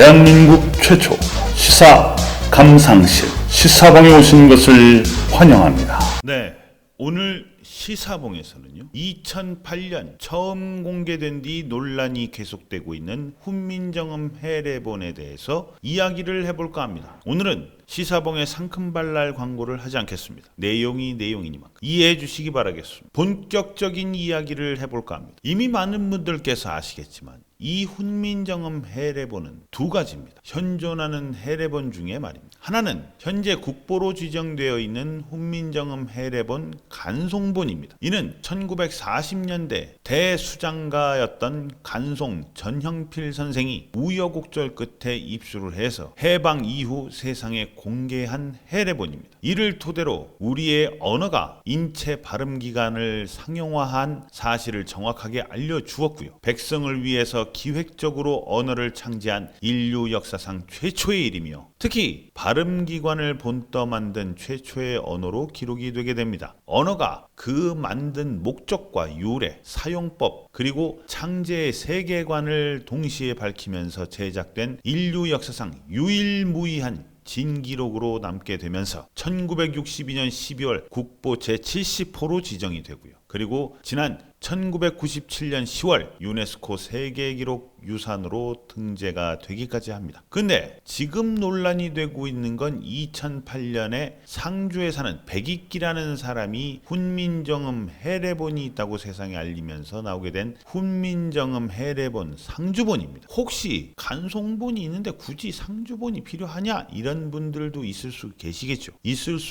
대한민국 최초 시사 감상실 시사봉에 오신 것을 환영합니다. 네, 오늘 시사봉에서는요, 2008년 처음 공개된 뒤 논란이 계속되고 있는 훈민정음 해례본에 대해서 이야기를 해볼까 합니다. 오늘은 시사봉의 상큼발랄 광고를 하지 않겠습니다. 내용이 내용이니만큼 이해해 주시기 바라겠습니다. 본격적인 이야기를 해볼까 합니다. 이미 많은 분들께서 아시겠지만 이 훈민정음 해례본은 두 가지입니다. 현존하는 해례본 중에 말입니다. 하나는 현재 국보로 지정되어 있는 훈민정음 해례본 간송본입니다. 이는 1940년대 대수장가였던 간송 전형필 선생이 우여곡절 끝에 입수를 해서 해방 이후 세상에 공개한 해례본입니다. 이를 토대로 우리의 언어가 인체 발음 기관을 상용화한 사실을 정확하게 알려주었고요. 백성을 위해서 기획적으로 언어를 창제한 인류 역사상 최초의 일이며 특히 발음기관을 본떠 만든 최초의 언어로 기록이 되게 됩니다. 언어가 그 만든 목적과 유래, 사용법, 그리고 창제의 세계관을 동시에 밝히면서 제작된 인류 역사상 유일무이한 진기록으로 남게 되면서 1962년 12월 국보 제70호로 지정이 되고요. 그리고 지난 1997년 10월 유네스코 세계기록 유산으로 등재가 되기까지 합니다. 근데 지금 논란이 되고 있는 건 2008년에 상주에 사는 백익기라는 사람이 훈민정음 해례본이 있다고 세상에 알리면서 나오게 된 훈민정음 해례본 상주본입니다. 혹시 간송본이 있는데 굳이 상주본이 필요하냐? 이런 분들도 있을 수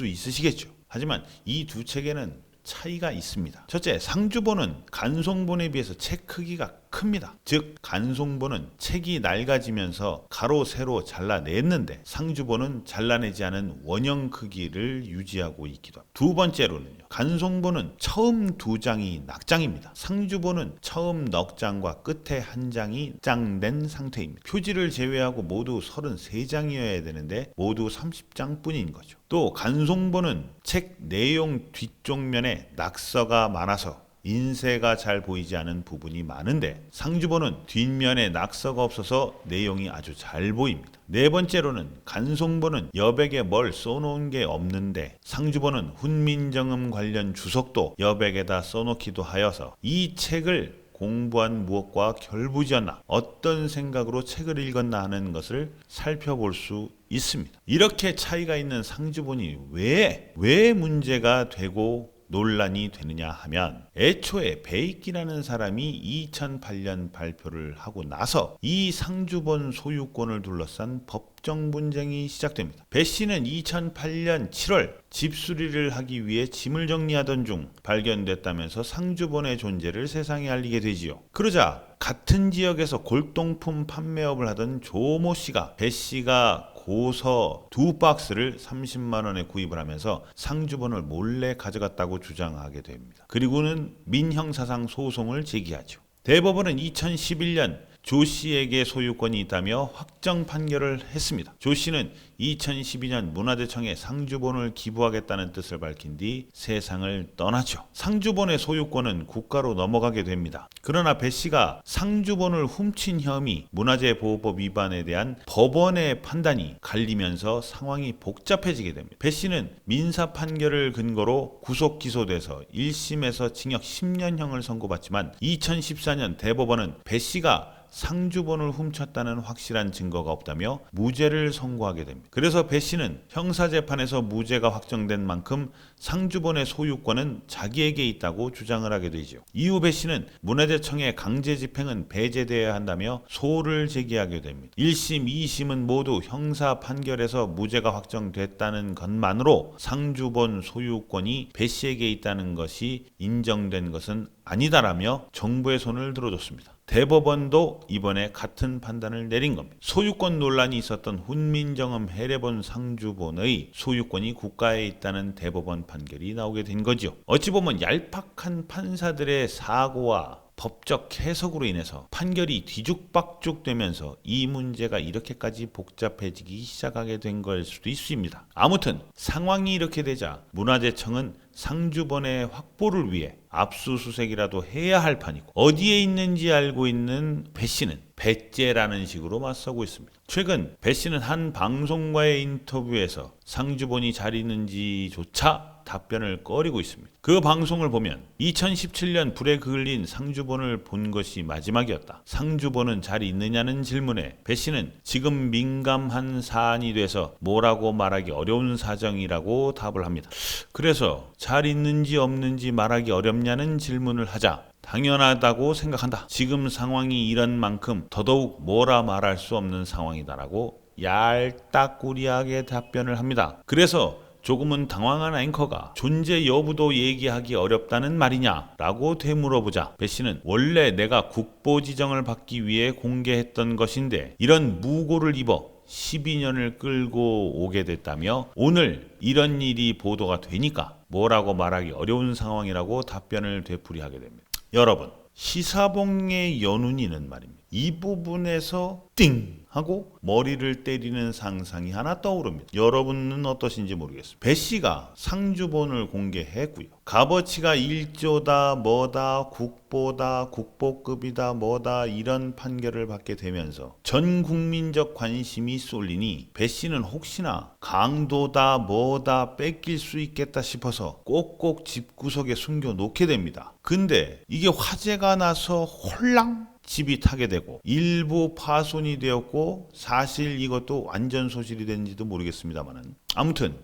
있으시겠죠. 하지만 이 두 책에는 차이가 있습니다. 첫째, 상주본은 간송본에 비해서 책 크기가 큽니다. 즉 간송본은 책이 낡아지면서 가로 세로 잘라냈는데 상주본은 잘라내지 않은 원형 크기를 유지하고 있기도 합니다. 두 번째로는요, 간송본은 처음 두 장이 낙장입니다. 상주본은 처음 넉 장과 끝에 한 장이 짱된 상태입니다. 표지를 제외하고 모두 33장이어야 되는데 모두 30장뿐인 거죠. 또 간송본은 책 내용 뒤쪽 면에 낙서가 많아서 인쇄가 잘 보이지 않은 부분이 많은데 상주본은 뒷면에 낙서가 없어서 내용이 아주 잘 보입니다. 네 번째로는 간송본은 여백에 뭘 써놓은 게 없는데 상주본은 훈민정음 관련 주석도 여백에다 써놓기도 하여서 이 책을 공부한 무엇과 결부지었나, 어떤 생각으로 책을 읽었나 하는 것을 살펴볼 수 있습니다. 이렇게 차이가 있는 상주본이 왜 문제가 되고 논란이 되느냐 하면 애초에 배익기라는 사람이 2008년 발표를 하고 나서 이 상주본 소유권을 둘러싼 법정 분쟁이 시작됩니다. 배 씨는 2008년 7월 집수리를 하기 위해 짐을 정리하던 중 발견됐다면서 상주본의 존재를 세상에 알리게 되지요. 그러자 같은 지역에서 골동품 판매업을 하던 조모 씨가 배 씨가 고서 2박스를 30만 원에 구입을 하면서 상주본을 몰래 가져갔다고 주장하게 됩니다. 그리고는 민형사상 소송을 제기하죠. 대법원은 2011년 조 씨에게 소유권이 있다며 확정 판결을 했습니다. 조 씨는 2012년 문화재청에 상주본을 기부하겠다는 뜻을 밝힌 뒤 세상을 떠나죠. 상주본의 소유권은 국가로 넘어가게 됩니다. 그러나 배 씨가 상주본을 훔친 혐의, 문화재보호법 위반에 대한 법원의 판단이 갈리면서 상황이 복잡해지게 됩니다. 배 씨는 민사 판결을 근거로 구속 기소돼서 1심에서 징역 10년형을 선고받지만 2014년 대법원은 배 씨가 상주본을 훔쳤다는 확실한 증거가 없다며 무죄를 선고하게 됩니다. 그래서 배 씨는 형사재판에서 무죄가 확정된 만큼 상주본의 소유권은 자기에게 있다고 주장을 하게 되죠. 이후 배 씨는 문화재청의 강제 집행은 배제되어야 한다며 소를 제기하게 됩니다. 1심, 2심은 모두 형사 판결에서 무죄가 확정됐다는 것만으로 상주본 소유권이 배 씨에게 있다는 것이 인정된 것은 아니다라며 정부의 손을 들어줬습니다. 대법원도 이번에 같은 판단을 내린 겁니다. 소유권 논란이 있었던 훈민정음 해례본 상주본의 소유권이 국가에 있다는 대법원 판결이 나오게 된 거죠. 어찌 보면 얄팍한 판사들의 사고와 법적 해석으로 인해서 판결이 뒤죽박죽 되면서 이 문제가 이렇게까지 복잡해지기 시작하게 된 걸 수도 있습니다. 아무튼 상황이 이렇게 되자 문화재청은 상주본의 확보를 위해 압수수색이라도 해야 할 판이고 어디에 있는지 알고 있는 배 씨는 배째라는 식으로 맞서고 있습니다. 최근 배 씨는 한 방송과의 인터뷰에서 상주본이 잘 있는지조차 답변을 꺼리고 있습니다. 그 방송을 보면 2017년 불에 그을린 상주본을 본 것이 마지막이었다. 상주본은 잘 있느냐는 질문에 배 씨는 지금 민감한 사안이 돼서 뭐라고 말하기 어려운 사정이라고 답을 합니다. 그래서 잘 있는지 없는지 말하기 어렵냐는 질문을 하자 당연하다고 생각한다. 지금 상황이 이런 만큼 더더욱 뭐라 말할 수 없는 상황이다라고 얄딱구리하게 답변을 합니다. 그래서 조금은 당황한 앵커가 존재 여부도 얘기하기 어렵다는 말이냐라고 되물어보자 배 씨는 원래 내가 국보 지정을 받기 위해 공개했던 것인데 이런 무고를 입어 12년을 끌고 오게 됐다며 오늘 이런 일이 보도가 되니까 뭐라고 말하기 어려운 상황이라고 답변을 되풀이하게 됩니다. 여러분, 시사봉의 연운이는 말입니다. 이 부분에서 띵 하고 머리를 때리는 상상이 하나 떠오릅니다. 여러분은 어떠신지 모르겠습니다. 배 씨가 상주본을 공개했고요. 값어치가 1조다 뭐다 국보다 국보급이다 뭐다 이런 판결을 받게 되면서 전 국민적 관심이 쏠리니 배 씨는 혹시나 강도다 뭐다 뺏길 수 있겠다 싶어서 꼭꼭 집구석에 숨겨놓게 됩니다. 근데 이게 화제가 나서 홀랑 집이 타게 되고 일부 파손이 되었고 사실 이것도 완전 소실이 됐는지도 모르겠습니다만 아무튼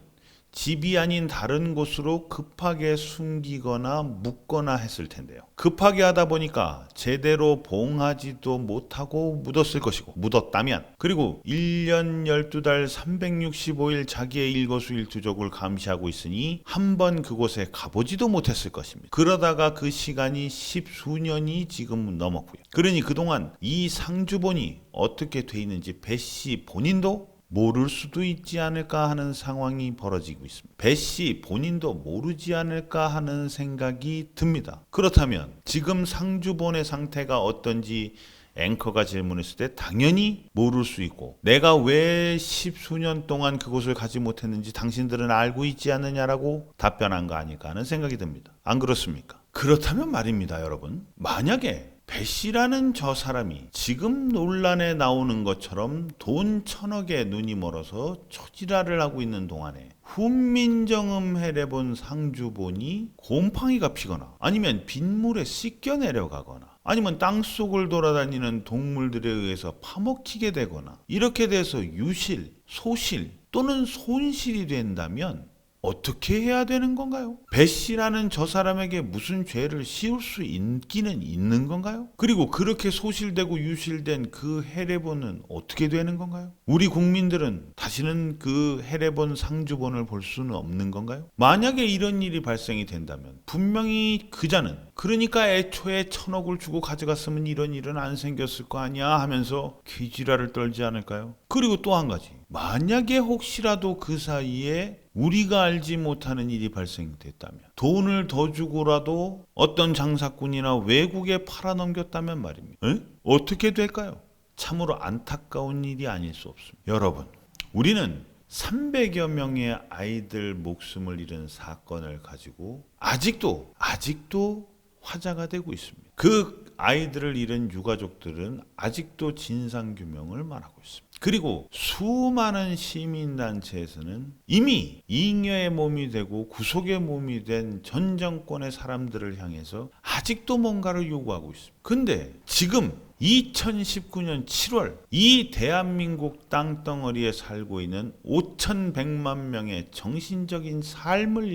집이 아닌 다른 곳으로 급하게 숨기거나 묻거나 했을 텐데요. 급하게 하다 보니까 제대로 봉하지도 못하고 묻었을 것이고 묻었다면 그리고 1년 12달 365일 자기의 일거수일투족을 감시하고 있으니 한 번 그곳에 가보지도 못했을 것입니다. 그러다가 그 시간이 10수년이 지금 넘었고요. 그러니 그동안 이 상주본이 어떻게 돼 있는지 배 씨 본인도 모를 수도 있지 않을까 하는 상황이 벌어지고 있습니다. 배 씨 본인도 모르지 않을까 하는 생각이 듭니다. 그렇다면 지금 상주본의 상태가 어떤지 앵커가 질문했을 때 당연히 모를 수 있고 내가 왜 10수년 동안 그곳을 가지 못했는지 당신들은 알고 있지 않느냐라고 답변한 거 아닐까 하는 생각이 듭니다. 안 그렇습니까? 그렇다면 말입니다, 여러분. 만약에 배 씨라는 저 사람이 지금 논란에 나오는 것처럼 돈 1000억에 눈이 멀어서 초지랄을 하고 있는 동안에 훈민정음 해례본 상주본이 곰팡이가 피거나 아니면 빗물에 씻겨 내려가거나 아니면 땅속을 돌아다니는 동물들에 의해서 파먹히게 되거나 이렇게 돼서 유실, 소실 또는 손실이 된다면 어떻게 해야 되는 건가요? 배 씨라는 저 사람에게 무슨 죄를 씌울 수 있기는 있는 건가요? 그리고 그렇게 소실되고 유실된 그 해례본은 어떻게 되는 건가요? 우리 국민들은 다시는 그 해례본 상주본을 볼 수는 없는 건가요? 만약에 이런 일이 발생이 된다면 분명히 그자는 그러니까 애초에 1000억을 주고 가져갔으면 이런 일은 안 생겼을 거 아니야 하면서 귀지랄을 떨지 않을까요? 그리고 또 한 가지, 만약에 혹시라도 그 사이에 우리가 알지 못하는 일이 발생됐다면 돈을 더 주고라도 어떤 장사꾼이나 외국에 팔아넘겼다면 말입니다. 어떻게 될까요? 참으로 안타까운 일이 아닐 수 없습니다. 여러분, 우리는 300여 명의 아이들 목숨을 잃은 사건을 가지고 아직도 화제가 되고 있습니다. 그 아이들을 잃은 유가족들은 아직도 진상규명을 말하고 있습니다. 그리고 수많은 시민단체에서는 이미 잉여의 몸이 되고 구속의 몸이 된 전 정권의 사람들을 향해서 아직도 뭔가를 요구하고 있습니다. 근데 지금 2019년 7월 이 대한민국 땅덩어리에 살고 있는 5100만 명의 정신적인 삶을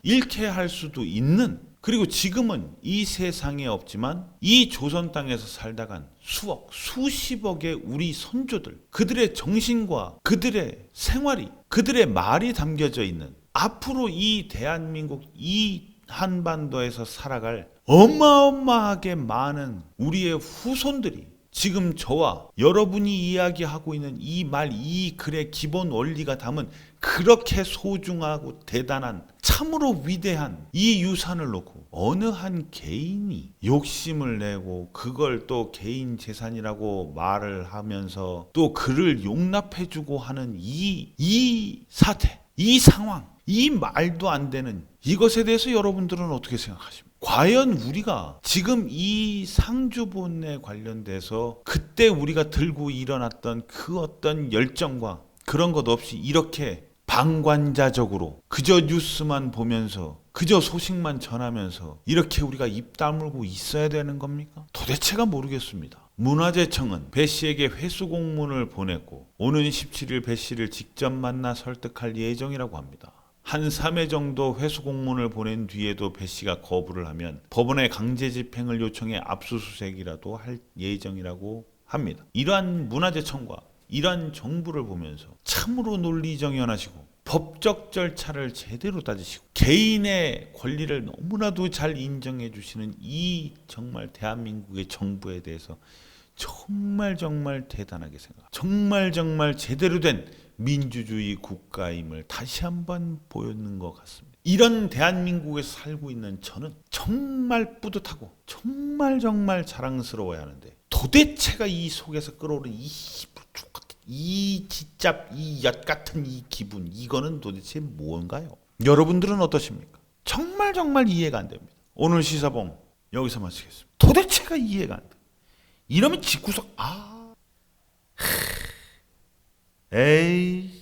잃게 할 수도 있는, 그리고 지금은 이 세상에 없지만 이 조선 땅에서 살다간 수억, 수십억의 우리 선조들, 그들의 정신과 그들의 생활이, 그들의 말이 담겨져 있는 앞으로 이 대한민국, 이 한반도에서 살아갈 어마어마하게 많은 우리의 후손들이 지금 저와 여러분이 이야기하고 있는 이 말, 이 글의 기본 원리가 담은 그렇게 소중하고 대단한, 참으로 위대한 이 유산을 놓고 어느 한 개인이 욕심을 내고 그걸 또 개인 재산이라고 말을 하면서 또 그를 용납해주고 하는 이 사태, 이 상황, 이 말도 안 되는 이것에 대해서 여러분들은 어떻게 생각하십니까? 과연 우리가 지금 이 상주본에 관련돼서 그때 우리가 들고 일어났던 그 어떤 열정과 그런 것 없이 이렇게 방관자적으로 그저 뉴스만 보면서 그저 소식만 전하면서 이렇게 우리가 입 다물고 있어야 되는 겁니까? 도대체가 모르겠습니다. 문화재청은 배 씨에게 회수 공문을 보냈고 오는 17일 배 씨를 직접 만나 설득할 예정이라고 합니다. 한 3회 정도 회수 공문을 보낸 뒤에도 배 씨가 거부를 하면 법원에 강제 집행을 요청해 압수수색이라도 할 예정이라고 합니다. 이러한 문화재청과 이러한 정부를 보면서 참으로 논리정연하시고 법적 절차를 제대로 따지시고 개인의 권리를 너무나도 잘 인정해 주시는 이 정말 대한민국의 정부에 대해서 정말 대단하게 생각합니다. 정말 제대로 된 민주주의 국가임을 다시 한번 보였는 것 같습니다. 이런 대한민국에서 살고 있는 저는 정말 뿌듯하고 정말 자랑스러워야 하는데 도대체가 이 속에서 끌어오른 이 진짜 이 엿 같은 이 기분 이거는 도대체 뭔가요? 여러분들은 어떠십니까? 정말 이해가 안 됩니다. 오늘 시사봉 여기서 마치겠습니다. 도대체가 이해가 안 돼. 이러면 집구석 에이